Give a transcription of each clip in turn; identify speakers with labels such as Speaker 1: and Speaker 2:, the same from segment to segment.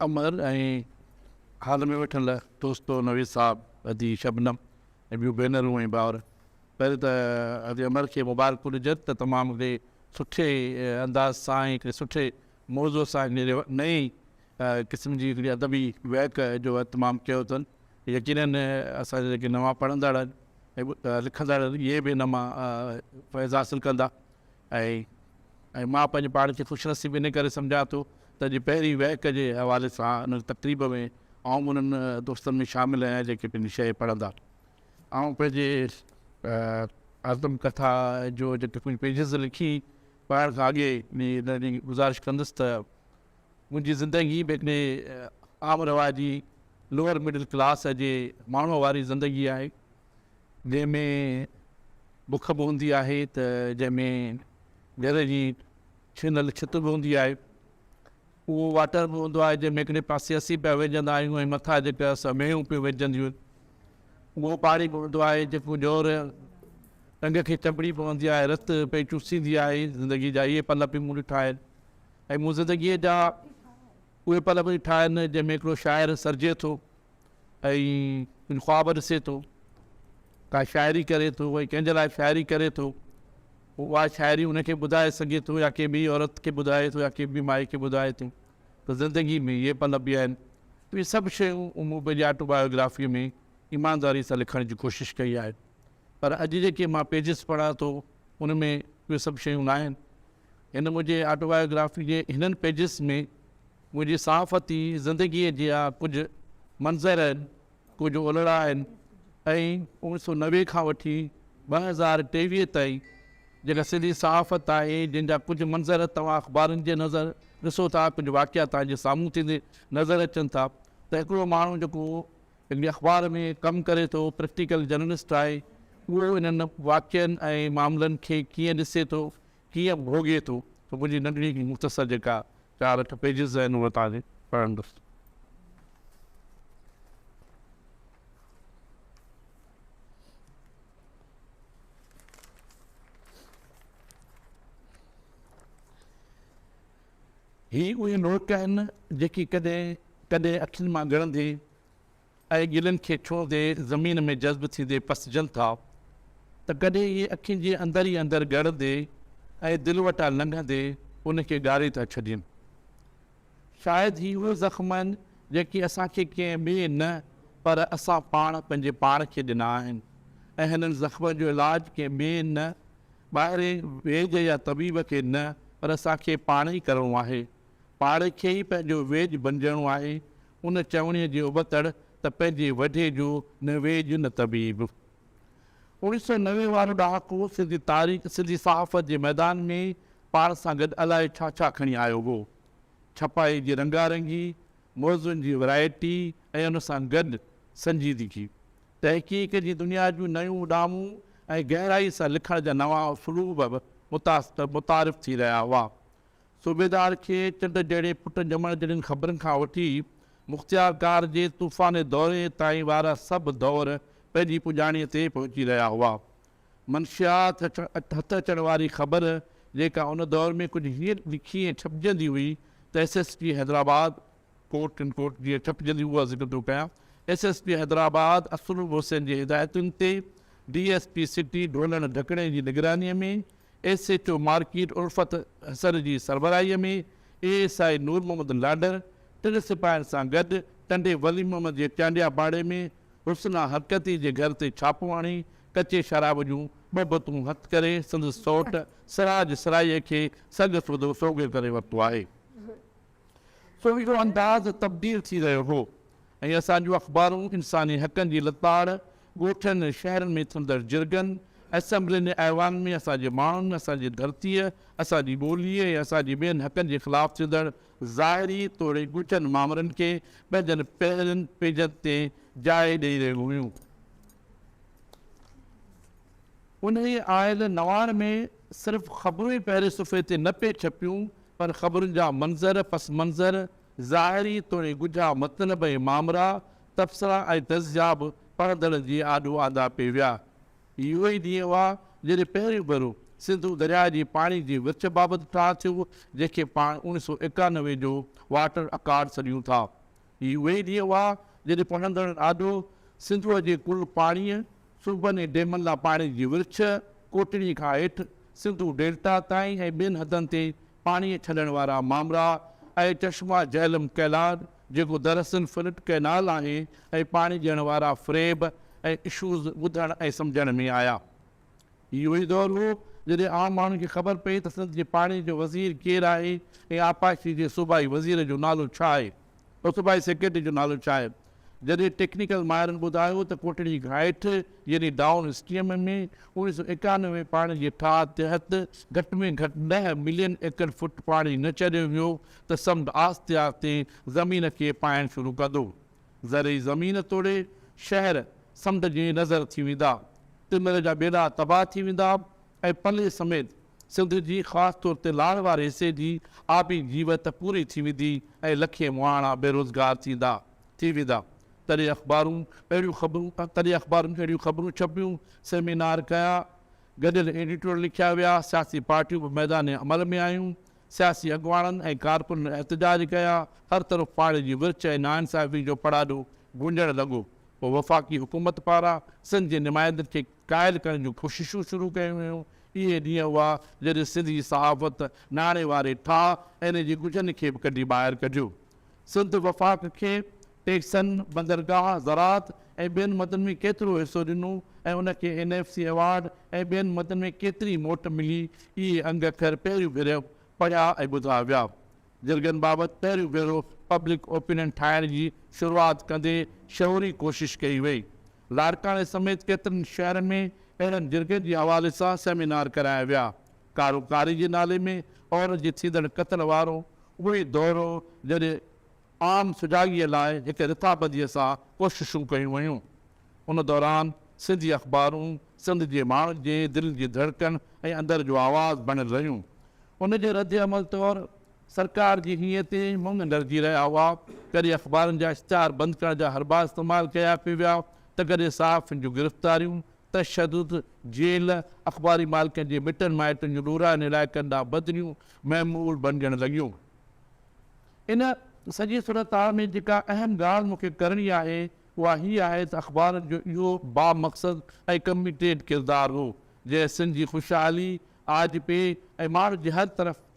Speaker 1: अमर ऐं हाल में वठल दोस्तो नवीद साहब, अदी शबनम ऐं ॿियूं भेनरूं ऐं भाउर, पहिरीं त अदी अमर खे मुबारकूं ॾिजनि त तमामु हिकिड़े सुठे अंदाज़ सां ऐं हिकिड़े सुठे मौज़ूअ सां हिकिड़े नई क़िस्म जी हिकिड़ी अदबी वैक जो तमामु कयो अथनि। यकीनन असांजा जेके नवां पढ़ंदड़ ऐं लिखंदड़ इहे बि हिन मां फ़ैज़ हासिलु कंदा। ऐं मां पंहिंजे पाण खे ख़ुशनसीब इन करे सम्झां थो त अॼु पहिरीं वैक जे हवाले सां उन तक़रीब में आउं उन्हनि दोस्तनि में शामिलु आहियां जेके पंहिंजी शइ पढ़ंदा। ऐं पंहिंजे आज़म कथा जो जेके कुझु पेजिस लिखी पढ़ण खां अॻे हिनजी गुज़ारिश कंदुसि त मुंहिंजी ज़िंदगी बि हिकिड़े आम रवाजी लोअर मिडिल क्लास जे माण्हूअ वारी ज़िंदगी आहे, जंहिंमें बुख बि हूंदी आहे, त जंहिंमें घर जी छिनल छित बि हूंदी आहे, उहो वाटर बि हूंदो आहे जंहिंमें हिकिड़े पासे असीं पिया विझंदा आहियूं ऐं मथां जेके असां मेंहूं पियूं विझंदियूं आहिनि, उहो पाणी बि हूंदो आहे जेको जोर टंग खे चंबड़ी पवंदी आहे, रत पई चूसींदी आहे। ज़िंदगी जा इहे पल बि मूं ॾिठा आहिनि ऐं मूं ज़िंदगीअ जा उहे पल बि ॾिठा आहिनि जंहिंमें हिकिड़ो शाइर सर्जे थो ऐं कुझु ख्वाब ॾिसे थो, का शाइरी करे थो, वरी कंहिंजे लाइ शाइरी करे थो, उहा शाइरी उनखे ॿुधाए सघे थो या कंहिं ॿी औरत खे ॿुधाए थो या कंहिं ॿी माई खे ॿुधाए थो। त ज़िंदगी में इहे पल बि आहिनि। इहे सभु शयूं मूं पंहिंजी ऑटोबायोग्राफीअ में ईमानदारी सां लिखण जी कोशिशि कई आहे, पर अॼु जेके मां पेजिस पढ़ां थो उन में उहे सभु शयूं न आहिनि। हिन मुंहिंजे ऑटोबायोग्राफी जे हिननि पेजिस में मुंहिंजी सहाफ़ती ज़िंदगीअ जा कुझु मंज़र आहिनि, कुझु उलड़ा आहिनि ऐं 1990 खां वठी 2023 ताईं जेका सिंधी सहाफ़त आहे, जंहिंजा कुझु मंज़र तव्हां अख़बारुनि जे नज़र ॾिसो था, कुझु वाक़िया तव्हांजे साम्हूं थींदे नज़र अचनि था, त हिकिड़ो माण्हू जेको हिकिड़ी अख़बार में कमु करे थो, प्रैक्टिकल जर्नलिस्ट आहे, उहो इन्हनि वाक़िअनि ऐं मामलनि खे कीअं ॾिसे थो, कीअं भोॻे थो। त मुंहिंजी नंढड़ी मुख़्तसर जेका 4-8 पेजिस आहिनि उहे तव्हांखे पढ़ंदुसि। ही उहे नोट आहिनि जेकी कॾहिं कॾहिं अखियुनि मां ॻणंदे ऐं गिलनि खे छुहंदे ज़मीन में जज़्ब थींदे पसजनि था, त कॾहिं इहे अखियुनि जे अंदरि ई अंदरि ॻणंदे ऐं दिलि वटां लंघंदे उनखे ॻारे था छॾनि। शायदि ही उहे ज़ख़्म आहिनि जेके असांखे कंहिं ॿिए न पर असां पाण पंहिंजे पाण खे ॾिना आहिनि ऐं हिननि ज़ख़्मनि जो इलाजु कंहिं ॿिए न ॿाहिरि वेझ या तबीब खे न पर असांखे पाण ई करिणो आहे, पाण खे ई पंहिंजो वेझ बणिजणो आहे। उन चवणीअ जी उबतड़ त पंहिंजे वढे जो न वेझ न तबीब। 1990 वारो ॾहाको सिंधी तारीख़ सिंधी सहाफ़त जे मैदान में पाण सां गॾु अलाए छा छा खणी आयो हो। छपाई जी रंगारंगी, मौज़ुनि जी वैरायटी ऐं उन सां गॾु संजीदगी, तहक़ीक़ जी दुनिया जूं नयूं उॾामूं ऐं गहराई सां लिखण जा नवां उसलूब बि मुतारिफ़ थी रहिया हुआ। सूबेदार खे चंड जहिड़े पुट ॼमण जहिड़ियुनि ख़बरुनि खां वठी मुख़्तियारकार जे तूफ़ाने दौरे ताईं वारा सभु दौर पंहिंजी पुॼाणीअ ते पहुची रहिया हुआ। मंशियात हथ अचण वारी ख़बर जेका उन दौर में कुझु हीअं लिखी ऐं छपजंदी हुई त SSP Hyderabad coat and quote जीअं छपजंदी उहा ज़िक्र थो कयां। SSP हैदराबाद असलुब हुसैन जी हिदायतुनि ते DSP सिटी ढोलण ढकणे जी निगरानीअ में, SHO मार्केट उल्फत हसन जी सरबराहीअ में, ASI नूर मोहम्मद लाडर 3 सिपाहियुनि सां गॾु टंडे वली मोहम्मद जे चांडिया पाड़े में हुस्ना हरकती जे घर ते छापो आणी कचे शराब जूं 2 बोतूं हथु करे संदसि सौट सिराज सराईअ खे सॻ सुधो सोगे करे वरितो आहे। सो इहो अंदाज़ तब्दील थी रहियो हो ऐं असांजूं अख़बारूं इंसानी हक़नि जी लताड़, ॻोठनि शहरनि में थींदड़ जिरगनि, असेंबलियुनि ऐवान में असांजे माण्हुनि, असांजी धरतीअ, असांजी ॿोलीअ ऐं असांजी ॿियनि हक़नि जे ख़िलाफ़ु थींदड़ ज़ाहिरी तोड़े ॻुचनि मामरनि खे पंहिंजनि पहिरियनि पेजनि ते जाइ ॾेई रहियूं हुयूं। उन आयल नवाण में सिर्फ़ु ख़बरूं ई पहिरें सुफ़े ते न पे छपियूं, पर ख़बरुनि जा मंज़र पस मंज़र, ज़ाहिरी तोड़े ॻुझा मतिलब ऐं मामरा, तबसरा ऐं तज़िया बि पढ़ंदड़ जी आॾो आदा पे विया। इहो ई ॾींहुं हुआ जॾहिं पहिरियों भेरो सिंधु दरिया जी पाणी जी विच बाबति ठाह थियो, जंहिंखे पाण 1991 जो वाटर अकार्ड सॾियूं था। ही उहे ई ॾींहं हुआ जॾहिं पढ़ंदड़ ॾाढो सिंधुअ जे कुल पाणीअ, सूबनि ऐं डेमनि लाइ पाणी जी विर्छ, कोटड़ी खां हेठि सिंधु डेल्टा ताईं ऐं ॿियनि हदनि ते पाणीअ छॾण वारा मामरा ऐं चश्मा झेलम कैलान जेको दरअसल फ्लड कैनाल आहे ऐं पाणी ॾियण वारा फ्रेब ऐं इशूज़ ॿुधण ऐं सम्झण में आया। इहो ई दौरु हो जॾहिं आम माण्हुनि खे ख़बर पई त सिंध जे पाणी जो वज़ीर केरु आहे ऐं आपाशी जे सूबाई वज़ीर जो नालो छा आहे, सूबाई सेक्रेटरी जो नालो छा आहे। जॾहिं टेक्निकल माहिरनि ॿुधायो त कोटड़ी खां हेठि यानी डाउन स्ट्रीम में 1991 पाणी जे ठाह तहत घटि में घटि 10 मिलियन एकड़ फुट पाणी न चढ़ियो वियो त समुंड आहिस्ते आहिस्ते ज़मीन खे पाइणु शुरू कंदो। ज़रई ज़मीन तोड़े शहर समुंड जी नज़र थी वेंदा, तिमिर जा ॿेड़ा तबाह थी वेंदा ऐं पले समेत सिंध जी ख़ासि तौर ते लाड़ वारे हिसे जी आबी जीवत पूरी थी वेंदी ऐं लखे मुहाणा बेरोज़गार थी वेंदा। तॾहिं अख़बारूं अहिड़ियूं ख़बरूं छपियूं, सेमिनार कया, गॾियल एडिटोरियल लिखिया विया, सियासी पार्टियूं बि मैदान अमल में आयूं, सियासी अॻुवाणनि ऐं कारकुननि एहतजाज कया, हर तरफ़ पाणी जी विर्छ ऐं नाइंसाफ़ी जो पड़ाॾो गूंजण लॻो। पोइ वफ़ाक़ी हुकूमत पारां सिंध जे नुमाइंदनि खे क़ाइल करण जूं कोशिशूं शुरू कयूं वयूं। इहे ॾींहं हुआ जॾहिं सिंध जी सहाफ़त नाणे वारे ठाह ऐं इन जी गुजनि खे बि कढी ॿाहिरि कढियो। सिंध वफ़ाक़ खे टेक्सन, बंदरगाह, ज़रात ऐं ॿियनि मदनि में केतिरो हिसो ॾिनो ऐं उनखे NFC अवार्ड ऐं ॿियनि मदनि में केतिरी मोट मिली, इहे अंग अखर पहिरियों भेरो पढ़िया ऐं ॿुधा विया। जिरगनि बाबति पहिरियों भेरो पब्लिक ओपिनियन ठाहिण जी शुरूआति कंदे शहूरी कोशिशि कई वई। लाड़काणे समेत केतिरनि शहरनि में अहिड़नि जिरगनि जे हवाले सां सेमिनार कराया विया। कारोकारी जे नाले में औरत जे थींदड़ क़तल वारो उहो ई दौरो जॾहिं आम सुजाॻीअ लाइ हिकु रिथाबंदीअ सां कोशिशूं कयूं वयूं। उन दौरान सिंधी अख़बारूं सिंध जे माण्हुनि जे दिलि जी धड़कन ऐं अंदर जो आवाज़ बणियल रहियूं। उन जे रद्द अमल तौरु सरकार जी हीअं ते मुंग नरजी रहिया हुआ। कॾहिं अख़बारनि जा इश्तिहार बंदि करण जा हरबा इस्तेमालु कया पिया विया त कॾहिं सहाफ़ियुनि जूं गिरफ़्तारियूं, तशदुद, जेल, अख़बारी मालिकनि जे मिटनि माइटनि जूं ॾोराइनि इलाइक़नि ॾांहुं बदिलियूं महमूल बणिजण लॻियूं। इन सॼी सूरत में जेका अहम ॻाल्हि मूंखे करणी आहे उहा हीअ आहे त अख़बारनि जो इहो बामक़सद ऐं कमिटेड किरदारु हो जंहिं सिंध जी ख़ुशहाली, आज पे ऐं माण्हू जी हर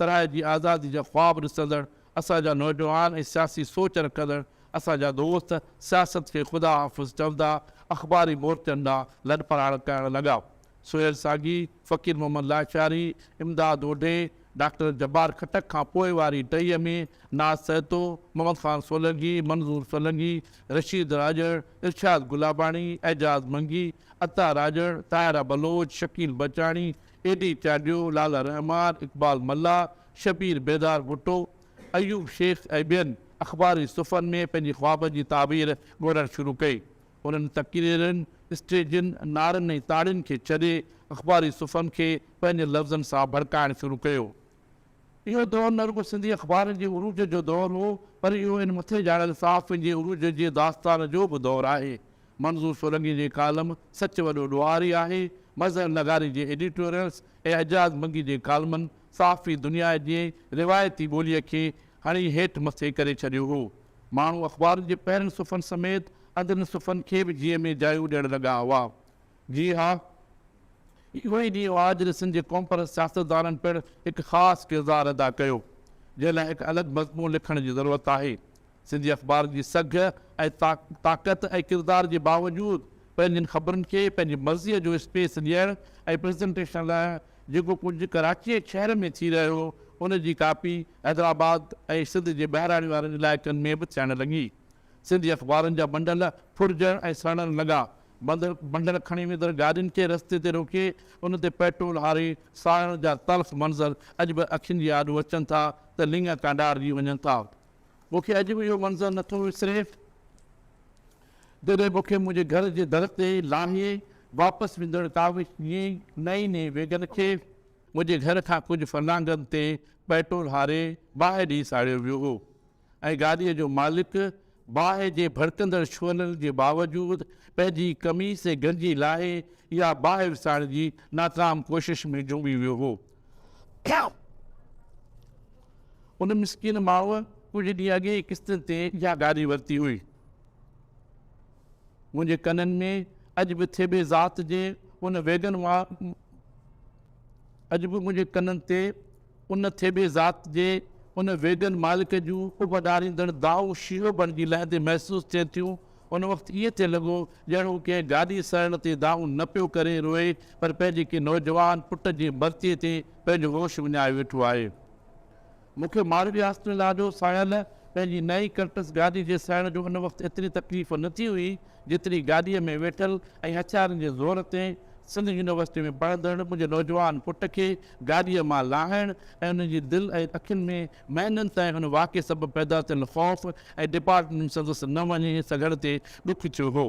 Speaker 1: तरह जी आज़ादी जा ख़्वाब ॾिसंदड़ असांजा नौजवान ऐं सियासी सोच रखंदड़ असांजा दोस्त सियासत खे ख़ुदा हाफ़िज़ चवंदा अख़बारी मोर्चनि ॾांहुं लॾपलाड़ करणु लॻा। सुहेल सागी, फ़कीर मोहम्मद लाचारी, इमदाद ओढे, डॉक्टर जब्बार खटक खां पोइ वारी टहीअ में नाज़ सहतो, मोहम्मद ख़ान सोलंकी, मंज़ूर सोलंकी, रशीद राजड़, इरशाद गुलाबाणी, एजाज़ मंगी, अता राजड़, ताहिरा बलोच, शकील बचाणी, एडी चाडियो, लाला रहमान, इक़बाल मल्ला, शबीर बेदार भुट्टो, अयूब शेख ऐं ॿियनि अख़बारी सुफ़नि में पंहिंजी ख़्वाब जी ताबीर ॻोल्हणु शुरू कई। उन्हनि तक़रीरनि, स्टेजनि, नारनि ऐं ताड़ियुनि खे छॾे अख़बारी सुफ़नि खे पंहिंजे लफ़्ज़नि सां भड़काइणु शुरू कयो। इहो दौरु न रुॻो सिंधी अख़बारनि जे उरूज जो दौरु हो, पर इहो इन मथे ॼाणियल सहाफ़ियुनि जे उरूज जे दास्तान जो बि दौरु आहे। मंज़ूर सोलंकी जे कालम सच वॾो ॾुआरी आहे, मज़हर नगारी जे एडिटोरियल्स ऐं एजाज़ मंगी जे कालमनि सहाफ़ी दुनिया जे रिवायती ॿोलीअ खे हणी हेठि मथे करे छॾियो हो। माण्हू अख़बारनि जे पहिरियों सुफ़नि समेत अंदरनि सुफ़नि खे बि जीअं में जायूं ॾियणु लॻा हुआ। जी हा, इहो ई ॾींहुं हुआ जॾहिं सिंध जे क़ौम सियासतदाननि पिणु हिकु ख़ासि किरदारु अदा कयो जंहिं लाइ हिकु अलॻि मज़मून लिखण जी ज़रूरत आहे। सिंधी अख़बार जी सघ ऐं ताक़त ऐं किरदार जे बावजूदि पंहिंजनि ख़बरुनि खे पंहिंजी मर्ज़ीअ जो स्पेस ॾियणु ऐं प्रेज़ेंटेशन लाइ जेको कुझु कराची शहर में थी रहियो हो उन जी कापी हैदराबाद ऐं सिंध जे ॿाहिराणे वारनि इलाइक़नि में बि थियणु लॻी। सिंधी अख़बारनि जा बंडल फुरजण ऐं सड़णु लॻा। बंडल खणी वेंदड़ गाॾियुनि खे रस्ते ते रोके उन ते पेट्रोल हारे साड़ण जा तल्ख़ मंज़र अॼु बि अखियुनि जी आॾू अचनि था त लिंग कांडारजी वञनि था। मूंखे अॼु बि इहो मंज़र नथो विसरे जॾहिं मूंखे मुंहिंजे घर जे दर ते लाहे वापसि वेंदड़ काविश नई वेगन खे मुंहिंजे घर खां कुझु फरलांगनि ते पेट्रोल हारे बाहि ॾेई साड़ियो वियो हो ऐं गाॾीअ जो मालिक बाहि जे भड़कंदड़ छोलनि जे बावजूदि पंहिंजी कमीज़ ऐं गंजी लाहे या बाहि विसाइण जी नाकाम कोशिश में जुमी वियो हो। उन मिसकिन माण्हूअ कुझु ॾींहं अॻे किस्तनि ते इहा गाॾी वरिती हुई। मुंहिंजे कननि में अॼु बि थेबे ज़ात जे उन वैगन अॼु बि मुंहिंजे कननि ते उन थेबे ज़ात जे उन वेगन मालिक जूं उबॾारींदड़ दाऊं शीरो बणिजी लहंदे महसूसु थिए थियूं। उन वक़्तु ईअं थिए लॻो ॼणो कंहिं गाॾी सड़ण ते दाऊं न पियो करे रोए, पर पंहिंजे के नौजवान पुट जी मर्तीअ ते पंहिंजो होश विञाए वेठो आहे। मूंखे मारवी आस्ते ॾाढो सायल पंहिंजी नई कर्टस गाॾी जे सड़ण जो उन वक़्तु एतिरी तकलीफ़ न थी हुई जेतिरी गाॾीअ में वेठल ऐं हथियारनि जे ज़ोर ते सिंध यूनिवर्सिटी में पढ़ंदड़ मुंहिंजे नौजवान पुट खे गाॾीअ मां लाहिण ऐं उनजी दिलि ऐं अखियुनि में महिनत ऐं हुन वाक़े सबबु पैदा थियल ख़ौफ़ ऐं डिपार्टमेंट संदसि न वञे सघण ते ॾुखु थियो हो।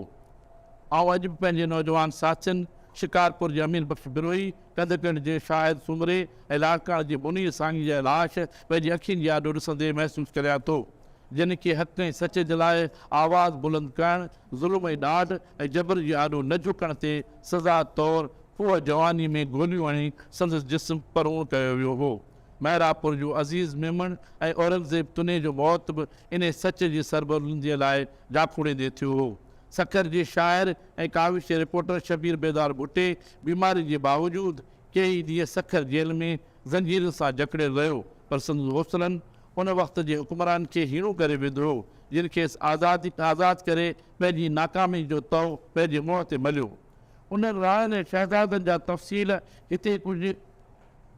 Speaker 1: ऐं अॼु बि पंहिंजे नौजवान साथियुनि शिकारपुर जे अमीर बख़्श बिरोही, कंदकड़ जे शाहिद सुमरे ऐं लाड़काणे जे मुनीर सांगी जा लाश पंहिंजी अखियुनि जी आॾो ॾिसंदे महसूसु करियां थो, जिन खे हक़ ऐं सच जे लाइ आवाज़ बुलंद करणु, ज़ुल्म ऐं ॾाढ ऐं जबर जी आॾो न झुकण ते सज़ा तौरु फूह जवानी में गोलियूं हणी संदसि जिस्म परोण कयो वियो हो। महरापुर जो अज़ीज़ मेमण ऐं औरंगज़ेब तुने जो मौत बि इन सच जी सरबुलंदीअ लाइ जाखुड़ींदे थियो हो। सखर जे शाइर ऐं काविश रिपोर्टर शबीर बेदार भुट्टे बीमारी जे बावजूदि कई ॾींहं सखर जेल में ज़ंजीर सां जकड़ियल रहियो, पर संदसि हौसलनि उन वक़्त जे हुक्मरान खे हीणो करे विधो हो, जिन खे आज़ादु करे पंहिंजी नाकामी जो तओ पंहिंजे मुंहं ते मलियो। उन रायनि ऐं शहज़ादनि जा तफ़सील हिते कुझु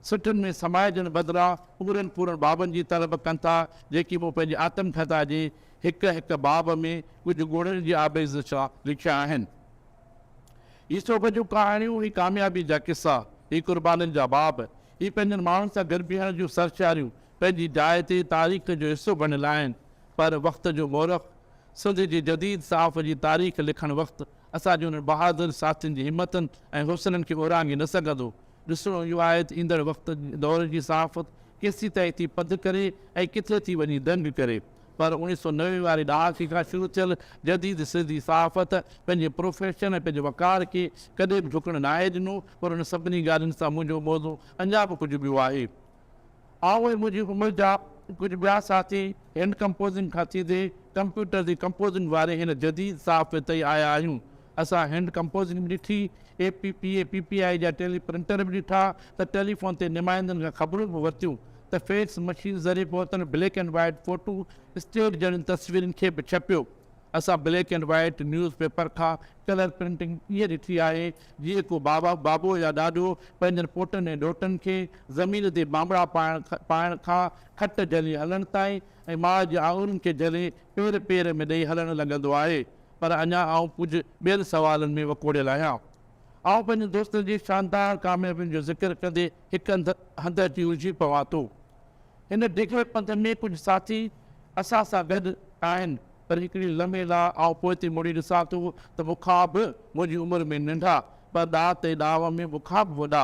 Speaker 1: सुठनि में समाइजनि बदिरां पूरनि पूरनि बाबनि जी तलब कनि था, जेकी मूं पंहिंजे आत्मकथा जे हिकु हिकु बाब में कुझु गुणनि जी आबेज़ सां लिखिया आहिनि। यूसुफ जूं कहाणियूं ही कामयाबी जा किसा, ही क़ुर्बाननि जा बाब, ही पंहिंजनि माण्हुनि सां गॾु बीहण जूं सरचारियूं पंहिंजी जाइ ते तारीख़ जो हिसो बणियल आहिनि। पर वक़्त जो मोरख सिंध जी जदीद साफ़ जी तारीख़ लिखण वक़्तु असांजे उन बहादुर साथियुनि जी हिमतनि ऐं हुस्ननि खे उरांगे न सघंदो। ॾिसणो इहो आहे त ईंदड़ वक़्त दौर जी सहाफ़त केसी ताईं थी पंधु करे ऐं किथे थी वञी दंग करे। पर 1990 वारे ॾहाके खां शुरू थियल जदीद सिंधी सहाफ़त पंहिंजे प्रोफेशन ऐं पंहिंजे वकार खे कॾहिं बि झुकण न आहे ॾिनो, पर उन सभिनी ॻाल्हियुनि सां मुंहिंजो मौज़ो अञा बि कुझु ॿियो आहे। ऐं मुंहिंजी उमिरि जा कुझु ॿिया साथी हैंड कंपोज़िंग खां थींदे कंप्यूटर जी कंपोज़िंग वारे हिन जदीद सहाफ़त ताईं आया आहियूं। असां हैंड कंपोज़िंग बि ॾिठी, PPI जा प्रिंटर बि ॾिठा, त टेलीफोन ते नुमाइंदनि खां ख़बरूं बि वरितियूं, त फैक्स मशीन ज़रिए पहुतनि black and white photostat जहिड़ियुनि तस्वीरुनि खे बि छपियो। असां black and white newspaper खां कलर प्रिंटिंग इहा ॾिठी आहे, जीअं को बाबो या ॾाॾो पंहिंजनि पोटनि ऐं ॾोटनि खे ज़मीन ते बांबड़ा पाइण खां खट जली हलण ताईं ऐं माउ जे आङुरियुनि खे जले पेर पेर में ॾेई हलणु लॻंदो आहे। पर अञा आउं कुझु ॿियनि सवालनि में वकोड़ियल आहियां। आउं पंहिंजे दोस्तनि जी शानदार कामयाबियुनि जो ज़िक्र कंदे हिकु हंधि अची उलझी पवां थो। हिन डिघे पंध में कुझु साथी असां सां गॾु आहिनि, पर हिकिड़ी लम्हे लाइ आउं पोइ ते मुड़ी ॾिसां थो त मूंखां बि मुंहिंजी उमिरि में नंढा, पर ॾाह ते ॾाव में मूंखां बि वॾा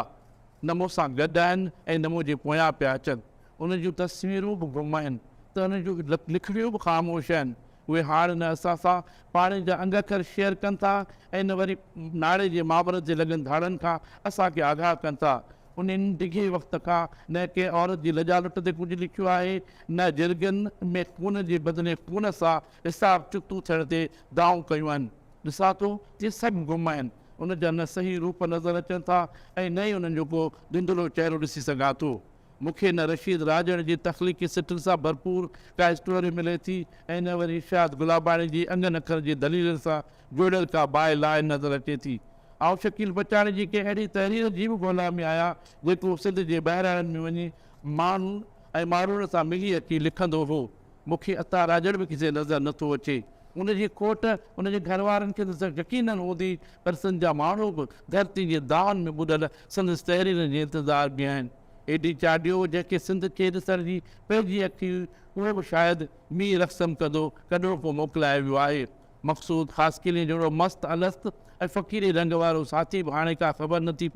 Speaker 1: न मूंसां गॾु आहिनि ऐं न मुंहिंजे पोयां पिया अचनि। उन जूं तस्वीरूं बि गुम आहिनि, त उन जूं लिखड़ियूं बि ख़ामोश आहिनि। उहे हाणे न असां सां पाणी जा अंग अखर शेयर कनि था ऐं न वरी नाड़े जे मावर जे लॻनि धाड़नि खां असांखे आगाह कनि था। उन्हनि डिघे वक़्त खां न कंहिं औरत जी लजालुट ते कुझु लिखियो आहे, न जिरगनि में खून जे बदिले खून सां हिसाब चुक्तू थियण ते दाऊं कयूं आहिनि। ॾिसां थो इहे सभु गुम आहिनि, उन जा न सही रूप नज़र अचनि था ऐं न ई उन्हनि जो को धुंधलो चहिरो ॾिसी सघां थो। मूंखे न रशीद राजण जी तख़लीक़ी सिटनि सां भरपूर का स्टोरी मिले थी ऐं न वरी इशाद गुलाबाणी जी अंगनि अखर जी दलीलनि सां जोड़ियल का बाहि लाइ नज़र अचे थी। ऐं शकील बचाणी जी कंहिं अहिड़ी तहरीर जी बि ॻोल्हा में आहियां जेको सिंध जे ॿाहिराणनि में वञी माण्हुनि ऐं माण्हुनि सां मिली अची लिखंदो हो। मूंखे अता राजड़ बि किथे नज़र नथो अचे। उनजी खोट उनजे घर वारनि खे त यकीनन हूंदी, पर सिंध जा माण्हू बि धरती जे दाहनि में ॿुॾल संदसि तहरीरनि जे इंतज़ार में आहिनि। एॾी चाडियो जंहिंखे सिंध खे ॾिसण जी पंहिंजी अखियूं, उहो बि शायदि मींहुं रक़्सम कंदो कॾो पोइ मोकिलाए वियो आहे। मक़सूद ख़ासकिले जहिड़ो मस्तु अलस्त ऐं फ़क़ीरे रंग वारो साथी बि हाणे का ख़बर नथी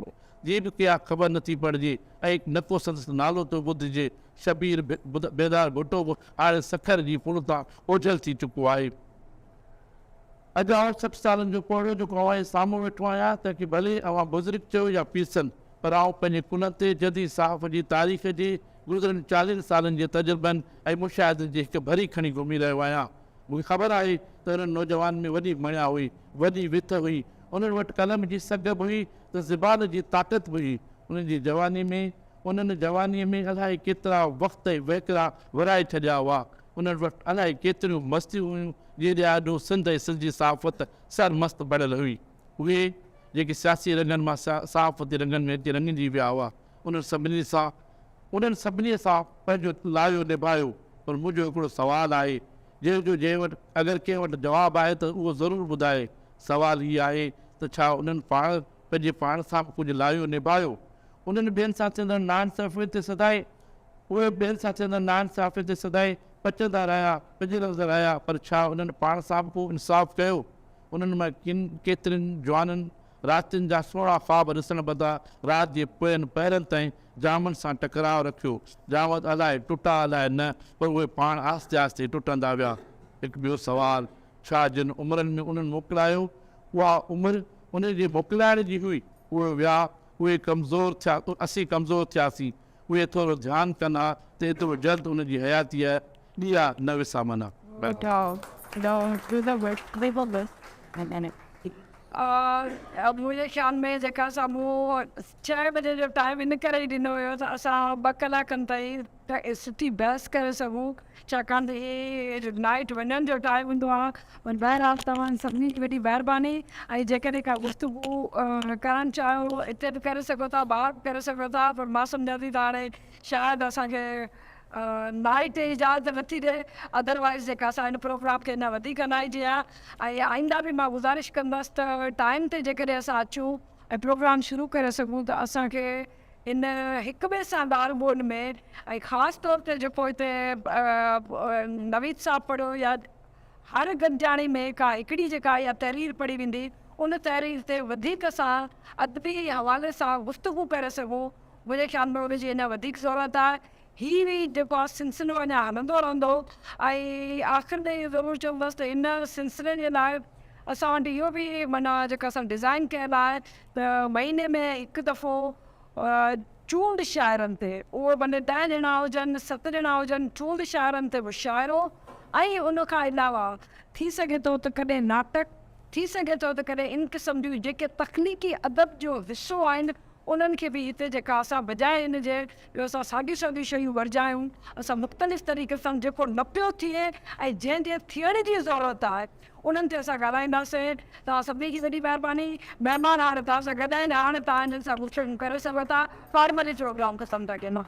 Speaker 1: जे बि क्या ख़बर नथी पइजे ऐं न को संदसि नालो थो ॿुधिजे। शबीर बेदार भुट्टो बि हाणे सखर जी पुण तां ओझल थी चुको आहे। अॼु 60 सालनि जो कोड़ो जेको अवां साम्हूं वेठो आहियां त की भले अवां बुज़ुर्ग चयो या पीसनि, पर आउं पंहिंजे कुन ते जदी साहब जी तारीख़ जे गुज़िरियल 40 सालनि जे तजुर्बनि ऐं मुशाहिदनि जी हिकु भरी खणी घुमी रहियो आहियां। मूंखे ख़बर आहे त हुननि नौजवान में वॾी मणिया हुई, वॾी विथ हुई, उन्हनि वटि कलम जी सघ बि हुई त ज़बान जी ताक़त बि हुई। उन्हनि जी उन्हनि जवानीअ में अलाए केतिरा वक़्त ऐं वहिकरा वराए छॾिया हुआ। उन्हनि वटि अलाए केतिरियूं मस्तियूं हुयूं जहिड़े ॾाढो सिंध ऐं सिंधी सहाफ़त सर मस्त बढ़ियल हुई। उहे जेके सियासी रंगनि मां सहाफ़ती रंगनि में अची रंगिजी विया हुआ, उन्हनि सभिनी सां पंहिंजो लायो निभायो। पर मुंहिंजो हिकिड़ो सुवालु आहे जंहिं वटि अगरि कंहिं वटि जवाबु आहे त उहो ज़रूरु ॿुधाए। सुवालु हीअ आहे त छा उन्हनि पंहिंजे पाण सां कुझु लायो निभायो? उन्हनि ॿियनि सां चवंदा नाइंसाफ़ी ते सदाए, उहे ॿियनि सां चवंदा नाइंसाफ़ी ते सदाए पचंदा रहिया, पिजरंदा रहिया, पर छा उन्हनि पाण सां बि को इंसाफ़ कयो? उन्हनि मां केतिरनि जवाननि रातियुनि जा सोढ़ा ख़्वाब ॾिसण बदिरां राति जे पोयनि पहिरनि ताईं जामनि सां टकराव रखियो। जाम अलाए टुटा अलाए न, पर उहे पाण आहिस्ते आहिस्ते टुटंदा विया। हिकु ॿियो सुवालु, छा जिन उमिरनि में उन्हनि मोकिलायो उहा उमिरि उन जे मोकिलाइण जी हुई? उहे विया, उहे कमज़ोर थिया, असीं कमज़ोर थियासीं। उहे थोरो ध्यानु कंदा त एतिरो जल्द उन जी हयाती ॾिया न विसामंदा।
Speaker 2: मुंहिंजे ख़्याल में जेका साम्हूं 6 बजे जो टाइम इन करे ई ॾिनो हुयो त असां 2 कलाकनि ताईं सुठी बहस करे सघूं, छाकाणि त इहे नाइट वञण जो टाइम हूंदो आहे। पर बहरहाल तव्हां सभिनी जी वॾी महिरबानी। ऐं जेकॾहिं का गुफ़्तगू करणु चाहियो हिते बि करे सघो था, ॿाहिरि बि करे सघो था, पर मां सम्झां थी त हाणे शायदि असांखे नाइट इजाज़त नथी ॾिए, अदरवाइज़ जेका असां हिन प्रोग्राम खे अञा वधीक नाइट आहे। ऐं आईंदा बि मां गुज़ारिश कंदसि त टाइम ते जेकॾहिं असां अचूं ऐं प्रोग्राम शुरू करे सघूं त असांखे इन हिक ॿिए सां ॻाल्हि ॿोल में ऐं ख़ासि तौर ते जेको हिते नवीद साहब पढ़ियो या हर गॾिजाणी में का हिकिड़ी जेका इहा तहरीर पढ़ी वेंदी, उन तहरीर ते वधीक असां अदबी हवाले सां गुफ़्तगू करे सघूं। मुंहिंजे ख़्याल में उनजी अञा वधीक ज़रूरत आहे। हीअ बि जेको आहे सिलसिलो अञा हलंदो रहंदो। ऐं आख़िर में इहो ज़रूरु चवंदसि त इन सिलसिले जे लाइ असां वटि इहो बि माना जेका असां डिज़ाइन कयल आहे त महीने में हिकु दफ़ो चूंड शाइरनि ते, उहे भले 10 ॼणा हुजनि 7 ॼणा हुजनि, चूंड शाइरनि ते मुशाइरो। ऐं उन खां अलावा थी सघे थो त कॾहिं नाटक, थी सघे थो त कॾहिं इन क़िस्म जूं जेके तख़लीक़ी अदब जो हिसो आहिनि उन्हनि खे बि हिते जेका असां बजाए हिन जे ॿियो असां साॻियूं साॻियूं शयूं वरजायूं। असां मुख़्तलिफ़ तरीक़े सां जेको न पियो थिए ऐं जंहिं थियण जी ज़रूरत आहे उन्हनि ते असां ॻाल्हाईंदासीं। तव्हां सभिनी जी वॾी महिरबानी। महिमान हाणे तव्हां सां गॾु आहिनि, हाणे तव्हां हिननि सां गुफ़्तगू करे सघो था। फॉर्मली प्रोग्राम ख़तमु था कयूं।